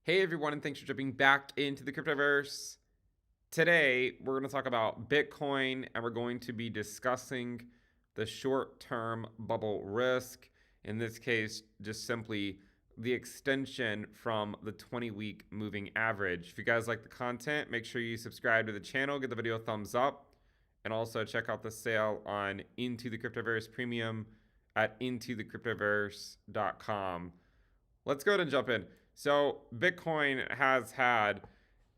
Hey everyone, and thanks for jumping back into the cryptoverse. Today, we're going to talk about Bitcoin, and we're going to be discussing the short-term bubble risk. In this case, just simply the extension from the 20-week moving average. If you guys like the content, make sure you subscribe to the channel, give the video a thumbs up, and also check out the sale on Into the Cryptoverse Premium at intothecryptoverse.com. Let's go ahead and jump in. So Bitcoin has had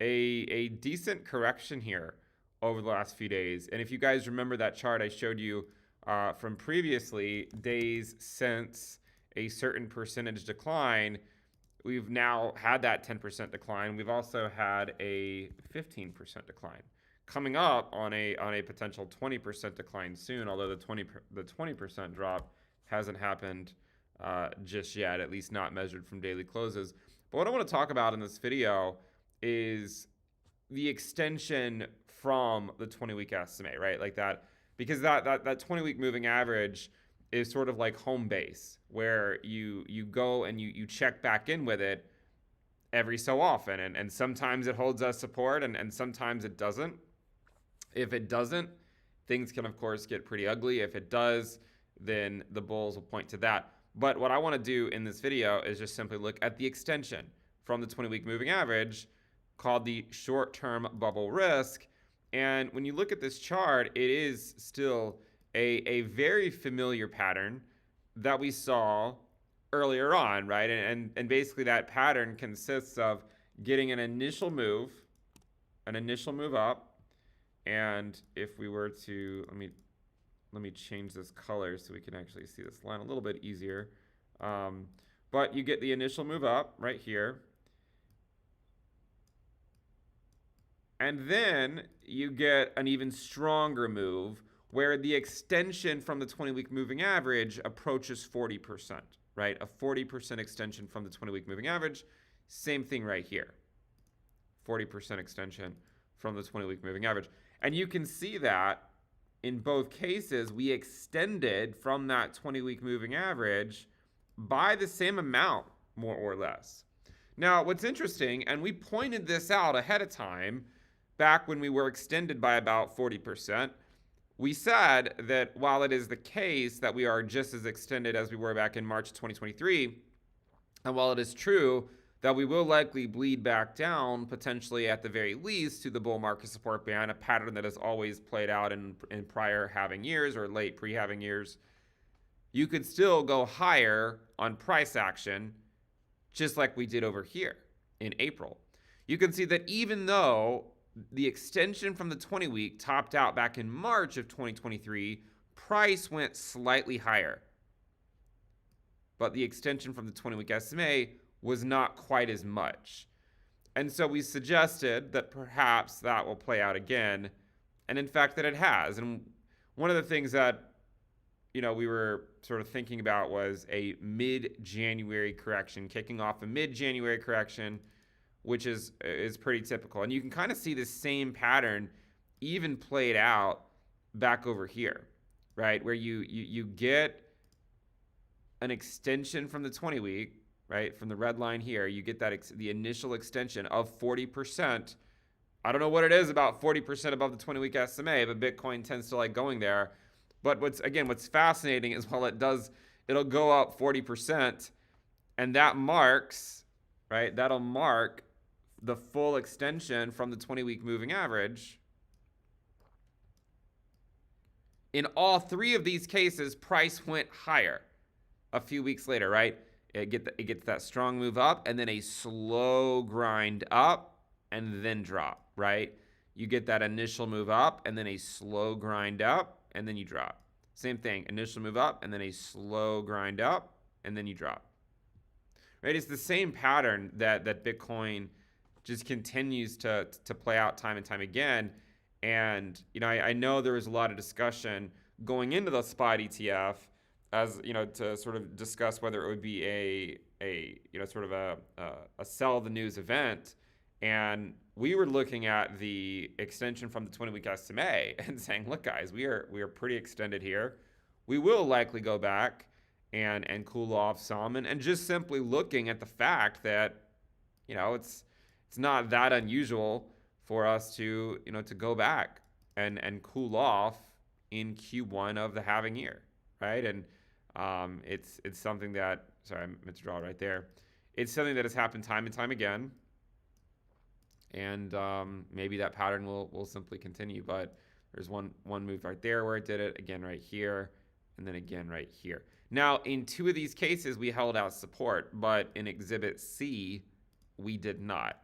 a decent correction here over the last few days. And if you guys remember that chart I showed you from previously, days since a certain percentage decline, we've now had that 10% decline. We've also had a 15% decline. Coming up on a potential 20% decline soon, although the 20% drop hasn't happened just yet, at least not measured from daily closes. But what I want to talk about in this video is the extension from the 20-week SMA, right? Like that, because that 20-week moving average is sort of like home base, where you go and you check back in with it every so often, and sometimes it holds us support, and sometimes it doesn't. If it doesn't, things can of course get pretty ugly. If it does, then the bulls will point to that. But what I want to do in this video is just simply look at the extension from the 20-week moving average called the short-term bubble risk. And when you look at this chart, it is still a very familiar pattern that we saw earlier on, right? And basically that pattern consists of getting an initial move up. And if we were to, let me change this color so we can actually see this line a little bit easier. But you get the initial move up right here. And then you get an even stronger move where the extension from the 20-week moving average approaches 40%, right? A 40% extension from the 20-week moving average. Same thing right here. 40% extension from the 20-week moving average. And you can see that in both cases, we extended from that 20-week moving average by the same amount, more or less. Now, what's interesting, and we pointed this out ahead of time, back when we were extended by about 40%, we said that while it is the case that we are just as extended as we were back in March 2023, and while it is true that we will likely bleed back down, potentially at the very least, to the bull market support band, a pattern that has always played out in prior halving years or late pre-halving years, you could still go higher on price action, just like we did over here in April. You can see that even though the extension from the 20-week topped out back in March of 2023, price went slightly higher. But the extension from the 20-week SMA was not quite as much. And so we suggested that perhaps that will play out again, and in fact that it has. And one of the things that we were sort of thinking about was a mid-January correction, kicking off a mid-January correction, which is pretty typical. And you can kind of see the same pattern even played out back over here, right? Where you get an extension from the 20-week, right? From the red line here, you get that the initial extension of 40%. I don't know what it is about 40% above the 20-week SMA, but Bitcoin tends to like going there. But what's fascinating is while it'll go up 40%, and that marks, right? That'll mark the full extension from the 20-week moving average. In all three of these cases, price went higher a few weeks later, right? It gets that strong move up and then a slow grind up and then drop, right? You get that initial move up and then a slow grind up and then you drop. Same thing, initial move up and then a slow grind up and then you drop. Right? It's the same pattern that Bitcoin just continues to play out time and time again. And I know there was a lot of discussion going into the spot ETF, as to sort of discuss whether it would be a sell the news event. And we were looking at the extension from the 20-week SMA and saying, look guys, we are pretty extended here. We will likely go back and cool off some, and just simply looking at the fact that it's not that unusual for us to, to go back and cool off in Q1 of the halving year, right? And it's something that, sorry, I meant to draw right there. It's something that has happened time and time again, and maybe that pattern will simply continue. But there's one move right there where it did it, again right here, and then again right here. Now, in 2 of these cases, we held out support, but in Exhibit C, we did not.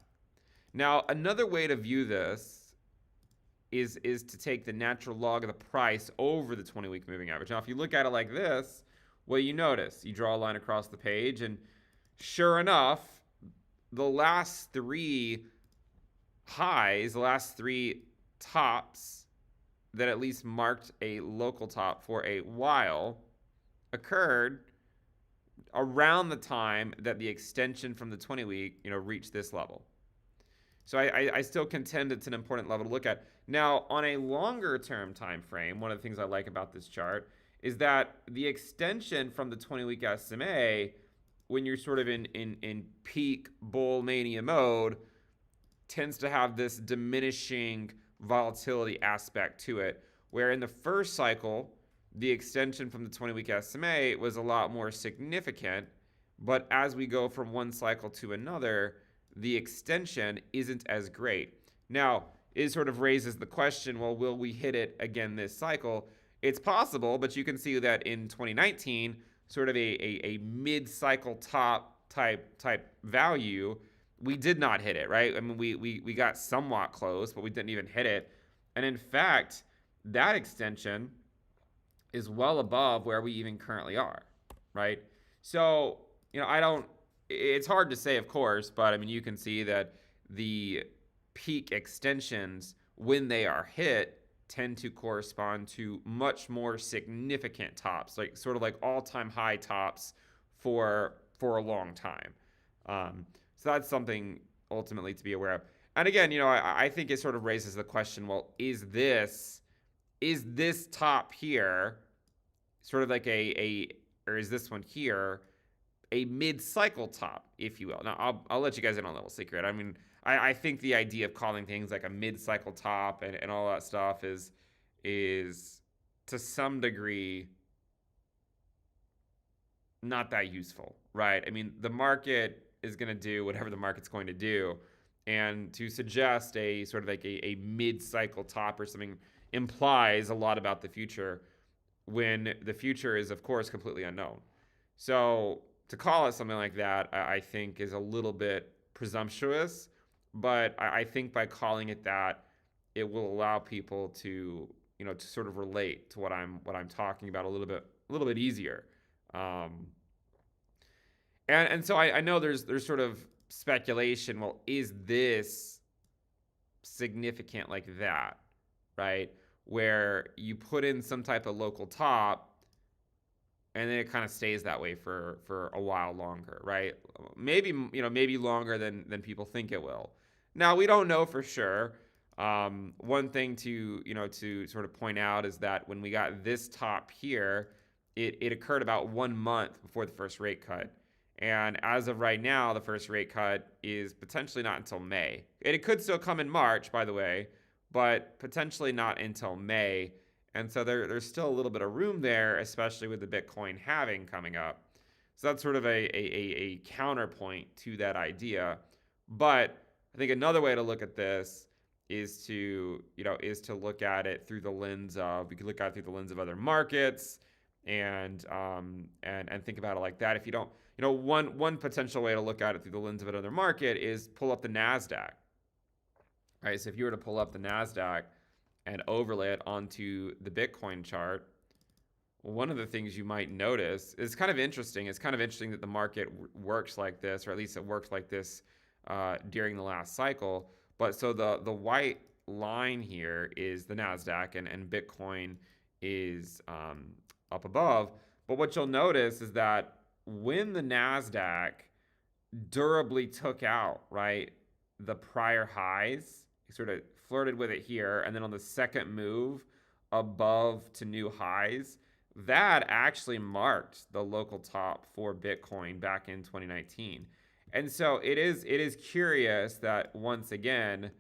Now, another way to view this is to take the natural log of the price over the 20-week moving average. Now, if you look at it like this, what you notice, you draw a line across the page, and sure enough, the last 3 highs, the last 3 tops that at least marked a local top for a while occurred around the time that the extension from the 20-week, reached this level. So I still contend it's an important level to look at. Now, on a longer term time frame, one of the things I like about this chart is that the extension from the 20-week SMA, when you're sort of in peak bull mania mode, tends to have this diminishing volatility aspect to it, where in the first cycle, the extension from the 20-week SMA was a lot more significant, but as we go from one cycle to another, the extension isn't as great. Now, it sort of raises the question, well, will we hit it again this cycle? It's possible, but you can see that in 2019, sort of a mid-cycle top type value, we did not hit it, right? I mean, we got somewhat close, but we didn't even hit it. And in fact, that extension is well above where we even currently are, right? So, it's hard to say, of course, but I mean, you can see that the peak extensions, when they are hit, tend to correspond to much more significant tops, like sort of like all-time high tops for a long time. So that's something ultimately to be aware of. And again, I think it sort of raises the question, well, is this top here sort of like or is this one here a mid-cycle top, if you will? Now, I'll let you guys in on a little secret. I mean, I think the idea of calling things like a mid-cycle top and all that stuff is to some degree not that useful, right? I mean, the market is going to do whatever the market's going to do, and to suggest a sort of like a mid-cycle top or something implies a lot about the future, when the future is, of course, completely unknown. So to call it something like that, I think is a little bit presumptuous, but I think by calling it that, it will allow people to, to sort of relate to what I'm talking about a little bit easier. And so I know there's sort of speculation. Well, is this significant like that, right? Where you put in some type of local top, and then it kind of stays that way for a while longer, right? Maybe longer than people think it will. Now, we don't know for sure. One thing to sort of point out is that when we got this top here, it occurred about 1 month before the first rate cut. And as of right now, the first rate cut is potentially not until May. It could still come in March, by the way, but potentially not until May. And so there's still a little bit of room there, especially with the Bitcoin halving coming up. So that's sort of a counterpoint to that idea. But I think another way to look at this is to look at it through the lens of, we could look at it through the lens of other markets and think about it like that. If you don't, one potential way to look at it through the lens of another market is pull up the NASDAQ. Right? So if you were to pull up the NASDAQ and overlay it onto the Bitcoin chart, one of the things you might notice is kind of interesting. It's kind of interesting that the market works like this, or at least it worked like this during the last cycle. But so the white line here is the NASDAQ, and Bitcoin is up above. But what you'll notice is that when the NASDAQ durably took out, right, the prior highs, sort of flirted with it here, and then on the second move above to new highs, that actually marked the local top for Bitcoin back in 2019. And so it is curious that once again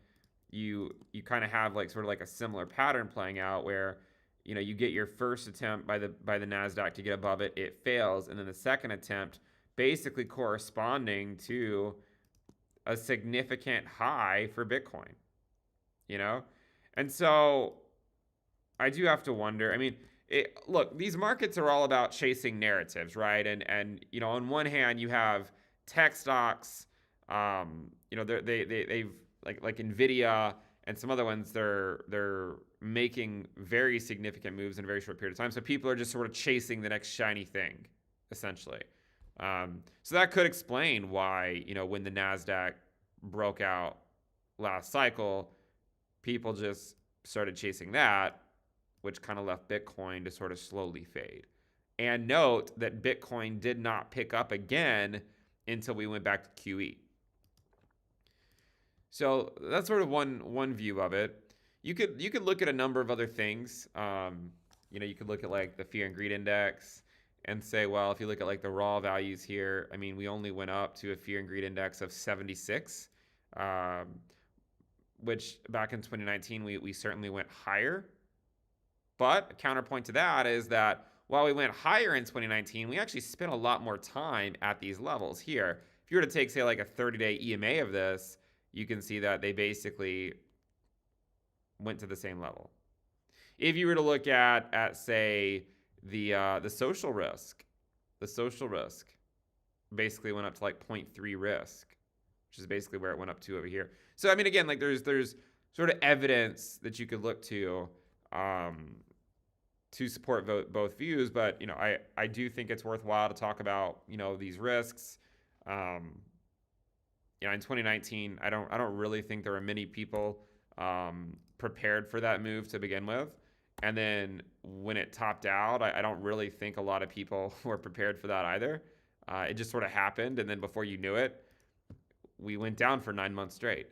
you kind of have like sort of like a similar pattern playing out where you get your first attempt by the Nasdaq to get above it, it fails, and then the second attempt basically corresponding to a significant high for Bitcoin, you know? And so I do have to wonder. I mean, look, these markets are all about chasing narratives, right? And on one hand, you have tech stocks. They've like Nvidia and some other ones. They're making very significant moves in a very short period of time. So people are just sort of chasing the next shiny thing, essentially. So that could explain why when the Nasdaq broke out last cycle, people just started chasing that, which kind of left Bitcoin to sort of slowly fade. And note that Bitcoin did not pick up again until we went back to QE. So that's sort of one view of it. You could look at a number of other things. You could look at like the fear and greed index and say, well, if you look at like the raw values here, I mean, we only went up to a fear and greed index of 76, which back in 2019 we certainly went higher. But a counterpoint to that is that while we went higher in 2019, we actually spent a lot more time at these levels here. If you were to take, say, like a 30-day EMA of this, you can see that they basically went to the same level. If you were to look at say, the social risk basically went up to like 0.3 risk, which is basically where it went up to over here. So, I mean, again, like there's sort of evidence that you could look to support both views, but I do think it's worthwhile to talk about these risks. In 2019, I don't really think there were many people prepared for that move to begin with, and then when it topped out, I don't really think a lot of people were prepared for that either. It just sort of happened, and then before you knew it, we went down for 9 months straight.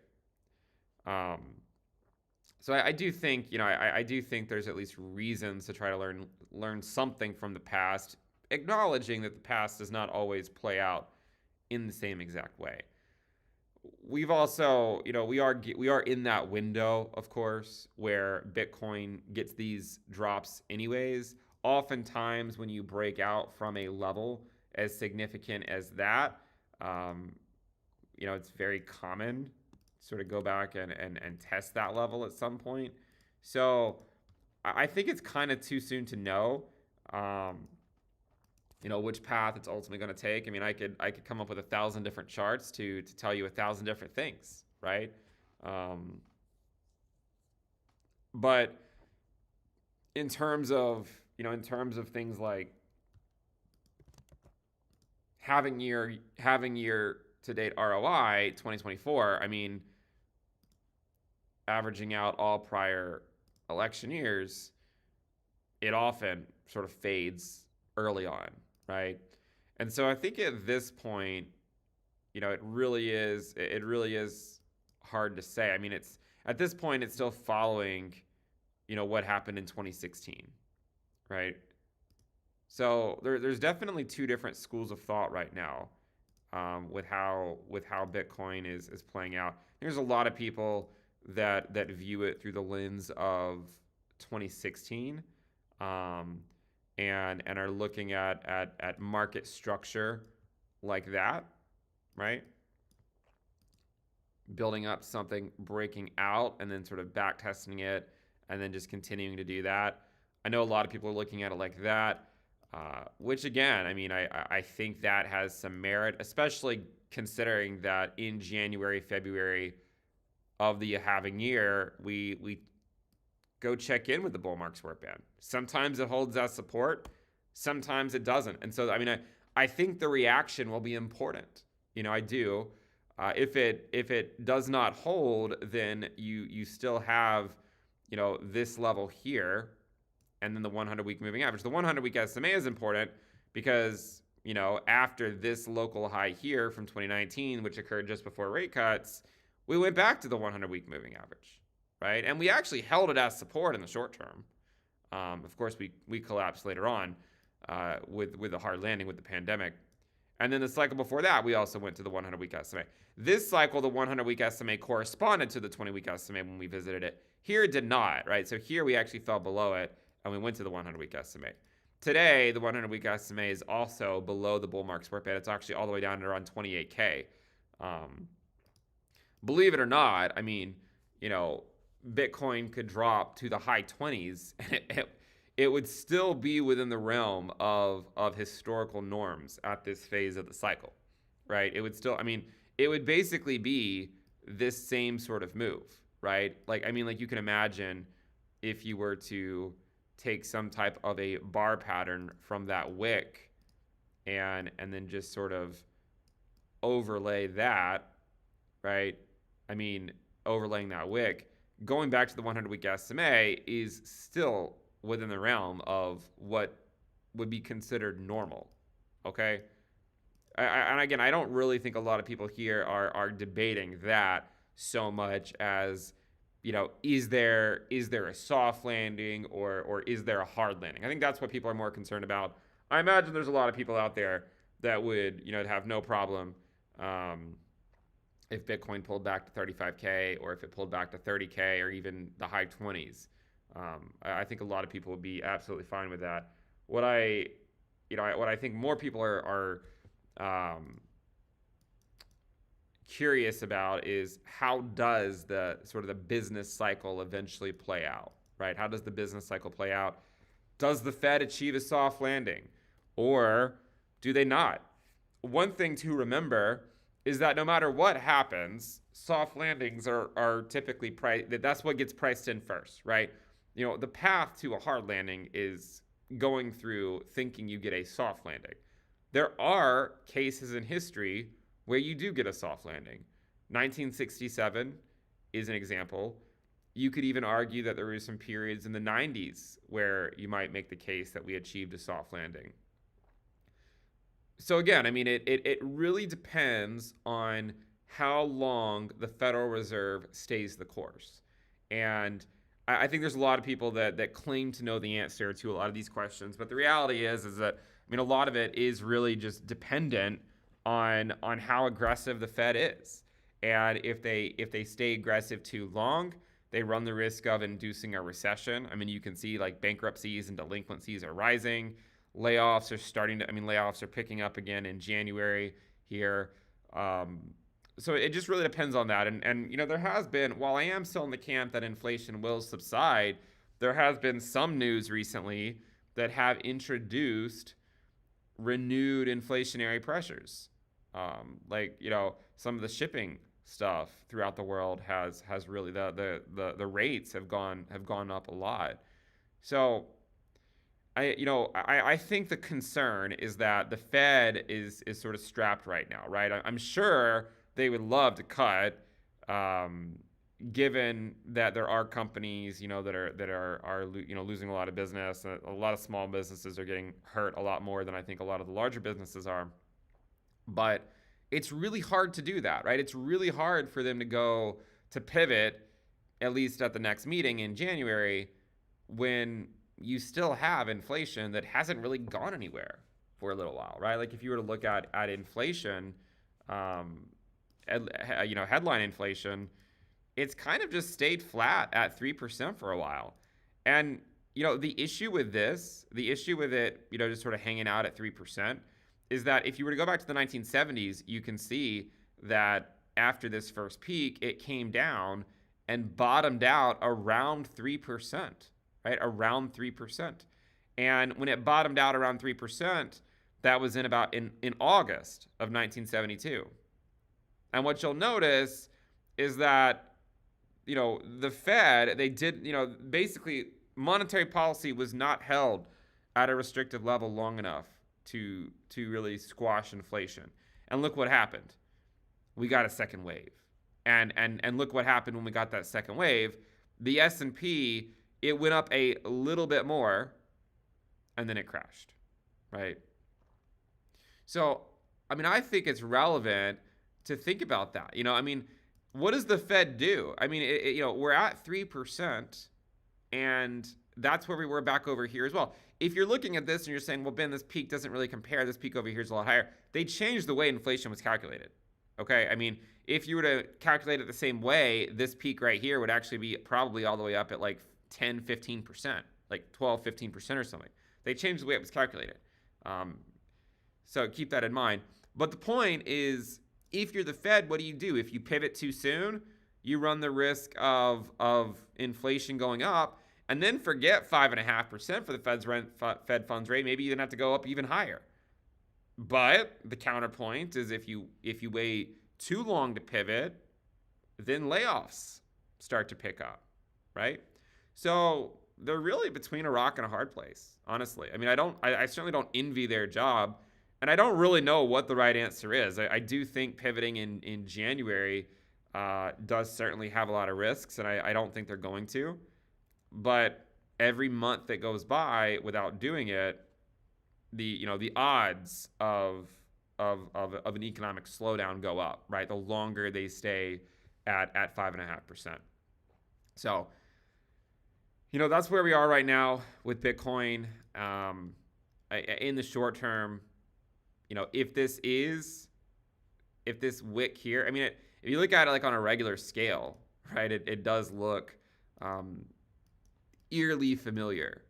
So I do think, I do think there's at least reasons to try to learn something from the past, acknowledging that the past does not always play out in the same exact way. We've also, we are in that window, of course, where Bitcoin gets these drops anyways. Oftentimes, when you break out from a level as significant as that, it's very common sort of go back and test that level at some point. So I think it's kind of too soon to know, which path it's ultimately going to take. I mean, I could come up with 1,000 different charts to tell you 1,000 different things, right? But in terms of things like having year to date ROI 2024, I mean, averaging out all prior election years, it often sort of fades early on, right? And so I think at this point, it really is hard to say. I mean, at this point it's still following, what happened in 2016, right? So there's definitely two different schools of thought right now, with how Bitcoin is playing out. There's a lot of people that view it through the lens of 2016, and are looking at market structure like that, right? Building up something, breaking out, and then sort of back testing it, and then just continuing to do that. I know a lot of people are looking at it like that, which again, I mean, I think that has some merit, especially considering that in January, February of the halving year, we go check in with the bull market support band. Sometimes it holds that support, sometimes it doesn't. And so, I mean, I think the reaction will be important. I do. If it does not hold, then you still have, this level here, and then the 100-week moving average. The 100-week SMA is important because, after this local high here from 2019, which occurred just before rate cuts, we went back to the 100-week moving average, right? And we actually held it as support in the short term. Of course, we collapsed later on with a hard landing with the pandemic. And then the cycle before that, we also went to the 100-week SMA. This cycle, the 100-week SMA corresponded to the 20-week SMA when we visited it. Here it did not, right? So here we actually fell below it, and we went to the 100-week SMA. Today, the 100-week SMA is also below the bull market support band. It's actually all the way down to around 28K. Believe it or not, I mean, Bitcoin could drop to the high 20s, and it would still be within the realm of historical norms at this phase of the cycle, right? It would still, it would basically be this same sort of move, right? You can imagine if you were to take some type of a bar pattern from that wick and then just sort of overlay that, right? Overlaying that wick, going back to the 100-week SMA is still within the realm of what would be considered normal, okay? And again, I don't really think a lot of people here are debating that so much as, is there a soft landing or is there a hard landing? I think that's what people are more concerned about. I imagine there's a lot of people out there that would, have no problem if Bitcoin pulled back to 35K or if it pulled back to 30K or even the high 20s. I think a lot of people would be absolutely fine with that. What I think more people are curious about is how does the sort of the business cycle eventually play out, right? How does the business cycle play out? Does the Fed achieve a soft landing or do they not? One thing to remember is that no matter what happens, soft landings are typically that's what gets priced in first, right? The path to a hard landing is going through thinking you get a soft landing. There are cases in history where you do get a soft landing. 1967 is an example. You could even argue that there were some periods in the 90s where you might make the case that we achieved a soft landing. So again, it really depends on how long the Federal Reserve stays the course. And I think there's a lot of people that claim to know the answer to a lot of these questions, but the reality is that a lot of it is really just dependent on how aggressive the Fed is. And if they stay aggressive too long, they run the risk of inducing a recession. You can see bankruptcies and delinquencies are rising. Layoffs are layoffs are picking up again in January here. So it just really depends on that. And there has been, while I am still in the camp that inflation will subside, there has been some news recently that have introduced renewed inflationary pressures. Some of the shipping stuff throughout the world has really the rates have gone up a lot. So I think the concern is that the Fed is sort of strapped right now, right? I'm sure they would love to cut, given that there are companies, that are losing a lot of business. A lot of small businesses are getting hurt a lot more than I think a lot of the larger businesses are. But it's really hard to do that, right? It's really hard for them to go to pivot, at least at the next meeting in January, when you still have inflation that hasn't really gone anywhere for a little while, right? If you were to look at inflation, headline inflation, it's kind of just stayed flat at 3% for a while. And, the issue with it, just sort of hanging out at 3%, is that if you were to go back to the 1970s, you can see that after this first peak, it came down and bottomed out around 3%, right? Around 3%. And when it bottomed out around 3%, that was in August of 1972. And what you'll notice is that, the Fed, they did, basically monetary policy was not held at a restrictive level long enough to really squash inflation. And look what happened. We got a second wave. And look what happened when we got that second wave. The S&P, it went up a little bit more and then it crashed, right? So, I think it's relevant to think about that. What does the Fed do? We're at 3% and that's where we were back over here as well. If you're looking at this and you're saying, well, Ben, this peak doesn't really compare. This peak over here is a lot higher. They changed the way inflation was calculated. Okay, I mean, if you were to calculate it the same way, this peak right here would actually be probably all the way up at like 10, 15%, like 12, 15% or something. They changed the way it was calculated. So keep that in mind. But the point is, if you're the Fed, what do? If you pivot too soon, you run the risk of inflation going up, and then forget 5.5% for the Fed funds rate. Maybe you then have to go up even higher. But the counterpoint is if you wait too long to pivot, then layoffs start to pick up, right? So they're really between a rock and a hard place, honestly. I mean, I certainly don't envy their job, and I don't really know what the right answer is. I do think pivoting in January does certainly have a lot of risks, and I don't think they're going to. But every month that goes by without doing it, the odds of an economic slowdown go up, right? The longer they stay at 5.5%. So, that's where we are right now with Bitcoin. In the short term, if this wick here, I mean, if you look at it like on a regular scale, right, it does look eerily familiar.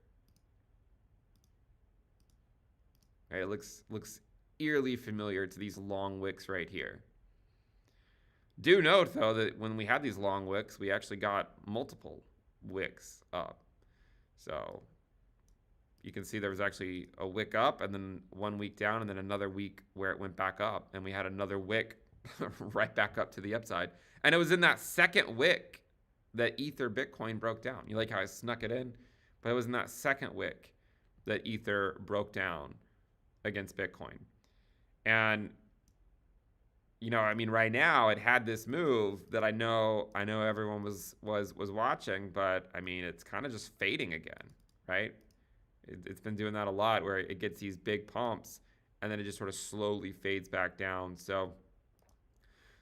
Right, it looks eerily familiar to these long wicks right here. Do note, though, that when we had these long wicks, we actually got multiple wicks up. So you can see there was actually a wick up and then 1 week down and then another week where it went back up. And we had another wick right back up to the upside. And it was in that second wick that Ether Bitcoin broke down. You like how I snuck it in? But it was in that second wick that Ether broke down against Bitcoin. And I mean, right now it had this move that I know everyone was watching, but I mean, it's kind of just fading again, right? It's been doing that a lot where it gets these big pumps and then it just sort of slowly fades back down. So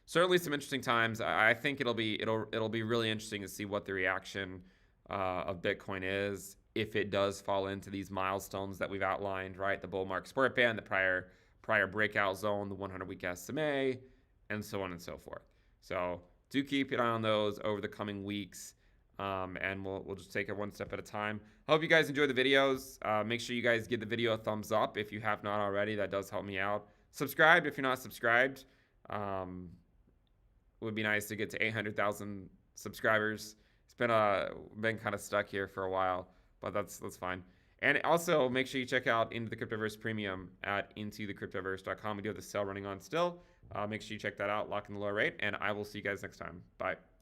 certainly some interesting times. I think it'll be really interesting to see what the reaction of Bitcoin is if it does fall into these milestones that we've outlined, right? The bull market support band, the prior breakout zone, the 100-week SMA, and so on and so forth. So do keep an eye on those over the coming weeks, and we'll just take it one step at a time. Hope you guys enjoy the videos. Make sure you guys give the video a thumbs up if you have not already. That does help me out. Subscribe if you're not subscribed. It would be nice to get to 800,000 subscribers. It's been kind of stuck here for a while, but that's fine. And also make sure you check out Into the Cryptoverse Premium at intothecryptoverse.com. We do have the sale running on still. Make sure you check that out, lock in the low rate, and I will see you guys next time. Bye.